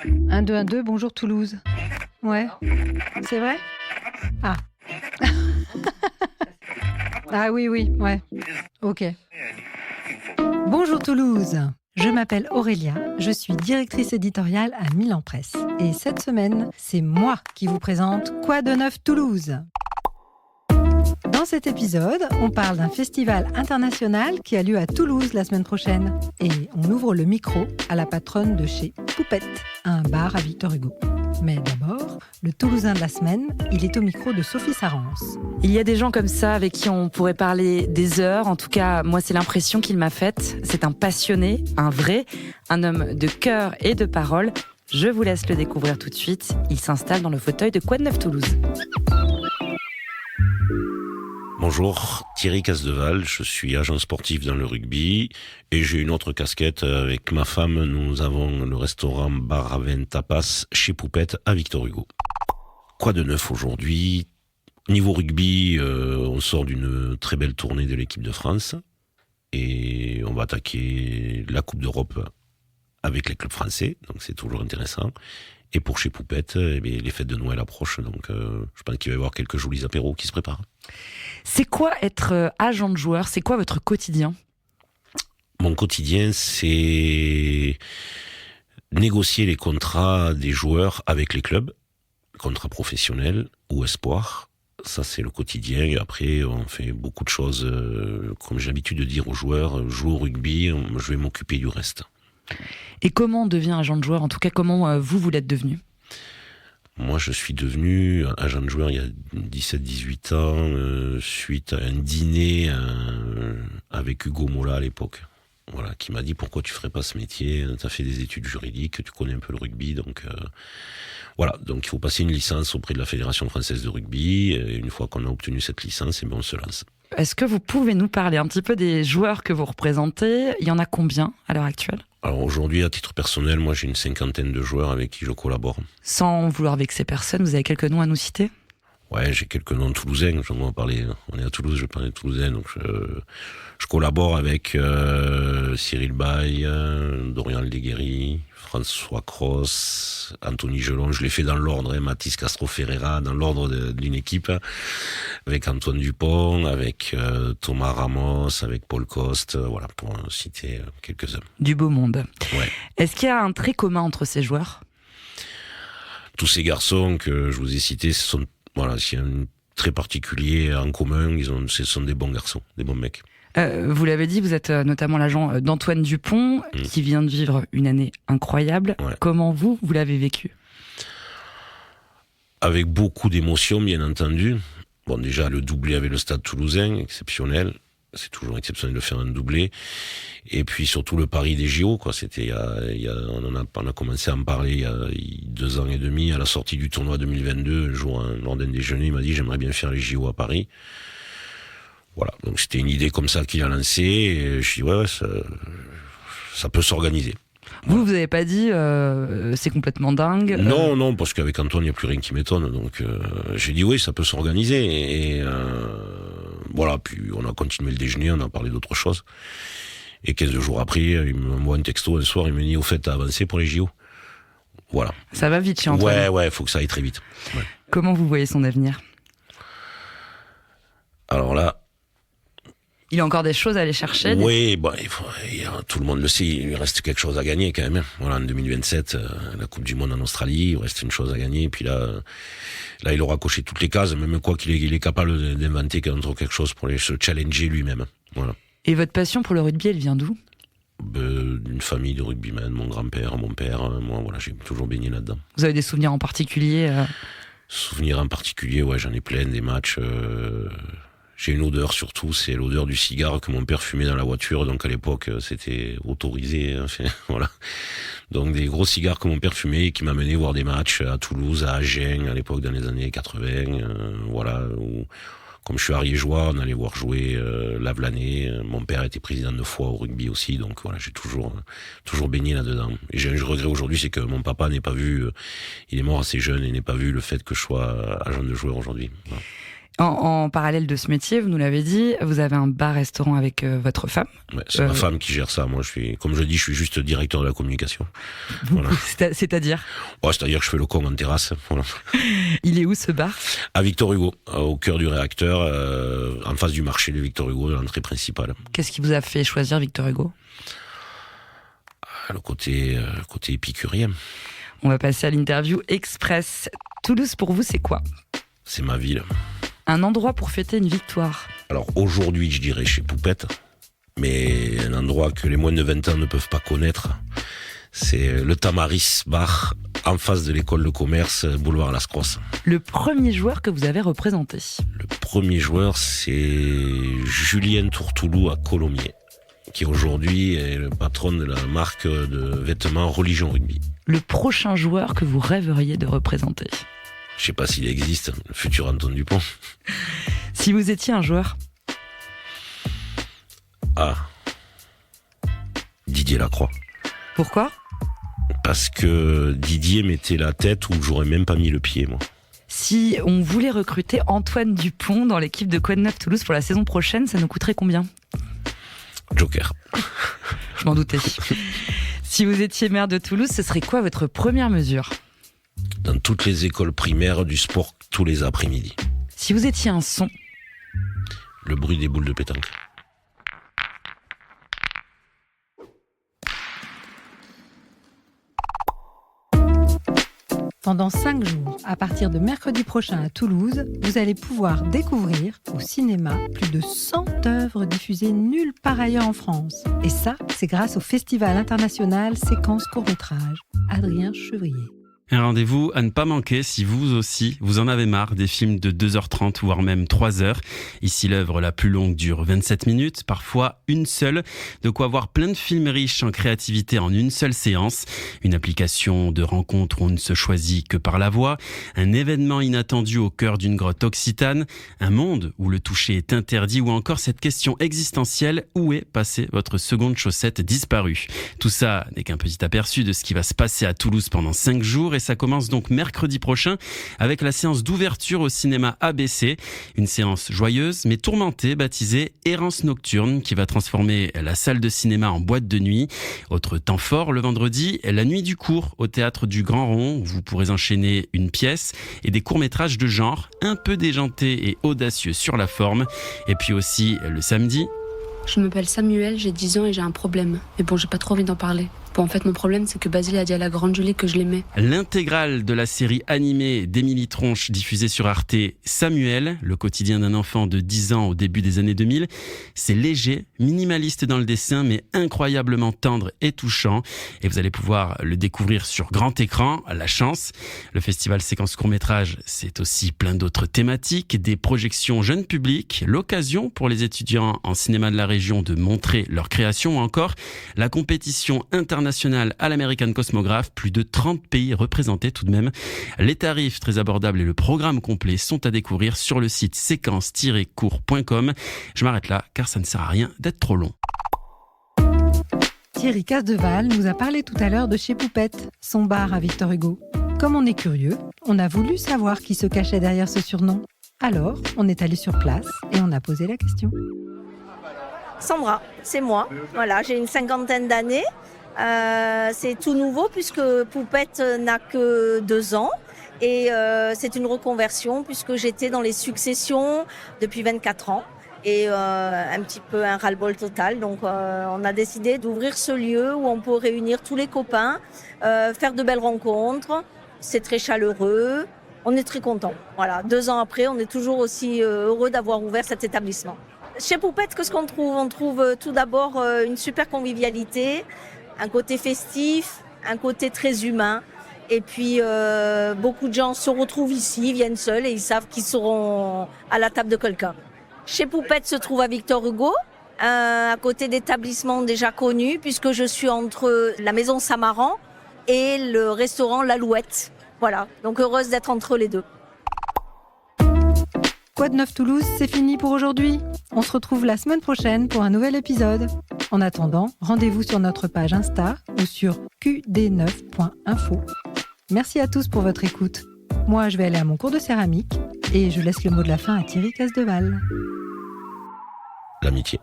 1, 2, 1, 2, bonjour Toulouse. Ouais, c'est vrai ? Ah. Ah oui, ouais. Ok. Bonjour Toulouse. Je m'appelle Aurélia, je suis directrice éditoriale à Milan Presse. Et cette semaine, c'est moi qui vous présente Quoi de neuf Toulouse ? Dans cet épisode, on parle d'un festival international qui a lieu à Toulouse la semaine prochaine. Et on ouvre le micro à la patronne de chez Poupette, un bar à Victor Hugo. Mais d'abord, le Toulousain de la semaine, il est au micro de Sophie Sarance. Il y a des gens comme ça avec qui on pourrait parler des heures. En tout cas, moi, c'est l'impression qu'il m'a faite. C'est un passionné, un vrai, un homme de cœur et de parole. Je vous laisse le découvrir tout de suite. Il s'installe dans le fauteuil de Quoi de neuf Toulouse. Bonjour, Thierry Casdeval, je suis agent sportif dans le rugby et j'ai une autre casquette avec ma femme. Nous avons le restaurant Bar à Vin Tapas chez Poupette à Victor Hugo. Quoi de neuf aujourd'hui ? Niveau rugby, on sort d'une très belle tournée de l'équipe de France et on va attaquer la Coupe d'Europe avec les clubs français, donc c'est toujours intéressant. Et pour chez Poupette, les fêtes de Noël approchent, donc je pense qu'il va y avoir quelques jolis apéros qui se préparent. C'est quoi être agent de joueur ? C'est quoi votre quotidien ? Mon quotidien, c'est négocier les contrats des joueurs avec les clubs, contrats professionnels ou espoirs. Ça, c'est le quotidien. Et après, on fait beaucoup de choses. Comme j'ai l'habitude de dire aux joueurs, joue au rugby, je vais m'occuper du reste. Et comment on devient agent de joueur ? En tout cas, comment vous l'êtes devenu ? Moi, je suis devenu agent de joueur il y a 17-18 ans, suite à un dîner avec Hugo Mola à l'époque. Voilà, qui m'a dit pourquoi tu ferais pas ce métier, tu as fait des études juridiques, tu connais un peu le rugby, donc voilà, donc il faut passer une licence auprès de la Fédération française de rugby, et une fois qu'on a obtenu cette licence, on se lance. Est-ce que vous pouvez nous parler un petit peu des joueurs que vous représentez ? Il y en a combien à l'heure actuelle ? Alors aujourd'hui, à titre personnel, moi j'ai une 50aine de joueurs avec qui je collabore. Sans vouloir vexer personne, vous avez quelques noms à nous citer ? Ouais, j'ai quelques noms toulousains, on est à Toulouse, je parle toulousain, donc je collabore avec Cyril Baye, Dorian Leguéry, François Cross, Anthony Gelon, je l'ai fait dans l'ordre, Mathis Castro Ferreira, dans l'ordre d'une équipe, avec Antoine Dupont, avec Thomas Ramos, avec Paul Coste, voilà, pour citer quelques-uns. Du beau monde. Ouais. Est-ce qu'il y a un trait commun entre ces joueurs ? Tous ces garçons que je vous ai cités, s'il y a un très particulier en commun, ce sont des bons garçons, des bons mecs. Vous l'avez dit, vous êtes notamment l'agent d'Antoine Dupont, qui vient de vivre une année incroyable. Ouais. Comment vous l'avez vécu ? Avec beaucoup d'émotions, bien entendu. Bon, déjà, le doublé avec le Stade Toulousain, exceptionnel. C'est toujours exceptionnel de faire un doublé. Et puis surtout le pari des JO, quoi. C'était on a commencé à en parler il y a 2 ans et demi, à la sortie du tournoi 2022. Un jour, lors d'un déjeuner, il m'a dit j'aimerais bien faire les JO à Paris. Voilà, donc c'était une idée comme ça qu'il a lancée. Et je dis ouais, ça peut s'organiser. Vous n'avez pas dit c'est complètement dingue. Non, parce qu'avec Antoine, il n'y a plus rien qui m'étonne. Donc j'ai dit oui, ça peut s'organiser. Et voilà, puis on a continué le déjeuner, on a parlé d'autres choses. Et 15 jours après, il m'envoie un texto un soir, il me dit au fait, t'as avancé pour les JO. Voilà. Ça va vite chez Antoine. Ouais, faut que ça aille très vite. Ouais. Comment vous voyez son avenir ? Alors là... Il y a encore des choses à aller chercher. Oui, tout le monde le sait, il lui reste quelque chose à gagner quand même. Voilà, en 2027, la Coupe du Monde en Australie, il reste une chose à gagner. Et puis là, il aura coché toutes les cases, même quoi qu'il est capable d'inventer quelque chose pour se challenger lui-même. Voilà. Et votre passion pour le rugby, elle vient d'où ? D'une famille de rugbymen, mon grand-père, mon père, moi, voilà, j'ai toujours baigné là-dedans. Vous avez des souvenirs en particulier Souvenirs en particulier, ouais, j'en ai plein, des matchs... J'ai une odeur surtout, c'est l'odeur du cigare que mon père fumait dans la voiture, donc à l'époque c'était autorisé, enfin, voilà. Donc des gros cigares que mon père fumait et qui m'amenaient voir des matchs à Toulouse, à Agen, à l'époque dans les années 80, voilà. Où, comme je suis ariégeois, on allait voir jouer Lavelanet. Mon père était président 2 fois au rugby aussi, donc voilà, j'ai toujours baigné là-dedans. Et j'ai un regret aujourd'hui, c'est que mon papa n'ait pas vu, il est mort assez jeune et n'ait pas vu le fait que je sois agent de joueur aujourd'hui. Voilà. En parallèle de ce métier, vous nous l'avez dit, vous avez un bar-restaurant avec votre femme. Ouais, c'est ma femme qui gère ça. Moi, comme je dis, je suis juste directeur de la communication. Voilà. C'est-à-dire C'est-à-dire que je fais le con en terrasse. Voilà. Il est où ce bar ? À Victor Hugo, au cœur du réacteur, en face du marché de Victor Hugo, de l'entrée principale. Qu'est-ce qui vous a fait choisir Victor Hugo ? Le côté épicurien. On va passer à l'interview express. Toulouse, pour vous, c'est quoi ? C'est ma ville. Un endroit pour fêter une victoire. Alors aujourd'hui, je dirais chez Poupette, mais un endroit que les moins de 20 ans ne peuvent pas connaître, c'est le Tamaris Bar, en face de l'école de commerce, boulevard Las Crosses. Le premier joueur que vous avez représenté ? Le premier joueur, c'est Julien Tourtoulou à Colomiers, qui aujourd'hui est le patron de la marque de vêtements Religion Rugby. Le prochain joueur que vous rêveriez de représenter ? Je sais pas s'il existe, le futur Antoine Dupont. Si vous étiez un joueur ? Didier Lacroix. Pourquoi ? Parce que Didier mettait la tête où j'aurais même pas mis le pied, moi. Si on voulait recruter Antoine Dupont dans l'équipe de Quad 9 Toulouse pour la saison prochaine, ça nous coûterait combien ? Joker. Je m'en doutais. Si vous étiez maire de Toulouse, ce serait quoi votre première mesure ? Dans toutes les écoles primaires, du sport tous les après-midi. Si vous étiez un son ? Le bruit des boules de pétanque. Pendant 5 jours, à partir de mercredi prochain à Toulouse, vous allez pouvoir découvrir au cinéma plus de 100 œuvres diffusées nulle part ailleurs en France. Et ça, c'est grâce au Festival international Séquence Court-Métrage. Adrien Chevrier. Un rendez-vous à ne pas manquer si vous aussi, vous en avez marre des films de 2h30 voire même 3h. Ici, l'œuvre la plus longue dure 27 minutes, parfois une seule. De quoi voir plein de films riches en créativité en une seule séance. Une application de rencontre où on ne se choisit que par la voix. Un événement inattendu au cœur d'une grotte occitane. Un monde où le toucher est interdit ou encore cette question existentielle, où est passée votre seconde chaussette disparue? Tout ça n'est qu'un petit aperçu de ce qui va se passer à Toulouse pendant 5 jours. Et ça commence donc mercredi prochain avec la séance d'ouverture au cinéma ABC. Une séance joyeuse mais tourmentée baptisée Errance Nocturne qui va transformer la salle de cinéma en boîte de nuit. Autre temps fort le vendredi, la nuit du court au théâtre du Grand Rond où vous pourrez enchaîner une pièce et des courts-métrages de genre un peu déjantés et audacieux sur la forme. Et puis aussi le samedi. Je m'appelle Samuel, j'ai 10 ans et j'ai un problème. Mais bon, j'ai pas trop envie d'en parler. Bon, en fait, mon problème, c'est que Basile a dit à la grande Julie que je l'aimais. L'intégrale de la série animée d'Émilie Tronche diffusée sur Arte, Samuel, le quotidien d'un enfant de 10 ans au début des années 2000. C'est léger, minimaliste dans le dessin, mais incroyablement tendre et touchant. Et vous allez pouvoir le découvrir sur grand écran, la chance. Le festival Séquence Court-Métrage, c'est aussi plein d'autres thématiques, des projections jeunes publics, l'occasion pour les étudiants en cinéma de la région de montrer leur création ou encore la compétition internationale à l'American Cosmograph, plus de 30 pays représentés tout de même. Les tarifs très abordables et le programme complet sont à découvrir sur le site séquence-court.com. Je m'arrête là car ça ne sert à rien d'être trop long. Thierry Casdeval nous a parlé tout à l'heure de chez Poupette, son bar à Victor Hugo. Comme on est curieux, on a voulu savoir qui se cachait derrière ce surnom. Alors, on est allé sur place et on a posé la question. Sandra, c'est moi. Voilà, j'ai une 50aine d'années. C'est tout nouveau puisque Poupette n'a que 2 ans. Et c'est une reconversion puisque j'étais dans les successions depuis 24 ans. Et un petit peu un ras-le-bol total. Donc on a décidé d'ouvrir ce lieu où on peut réunir tous les copains, faire de belles rencontres. C'est très chaleureux. On est très contents. Voilà, 2 ans après, on est toujours aussi heureux d'avoir ouvert cet établissement. Chez Poupette, qu'est-ce qu'on trouve ? On trouve tout d'abord une super convivialité, un côté festif, un côté très humain. Et puis, beaucoup de gens se retrouvent ici, viennent seuls et ils savent qu'ils seront à la table de quelqu'un. Chez Poupette se trouve à Victor Hugo, à côté d'établissements déjà connus, puisque je suis entre la maison Samaran et le restaurant l'Alouette. Voilà, donc heureuse d'être entre les deux. Quad 9 Toulouse, c'est fini pour aujourd'hui. On se retrouve la semaine prochaine pour un nouvel épisode. En attendant, rendez-vous sur notre page Insta ou sur qd9.info. Merci à tous pour votre écoute. Moi, je vais aller à mon cours de céramique Et je laisse le mot de la fin à Thierry Casdeval. L'amitié.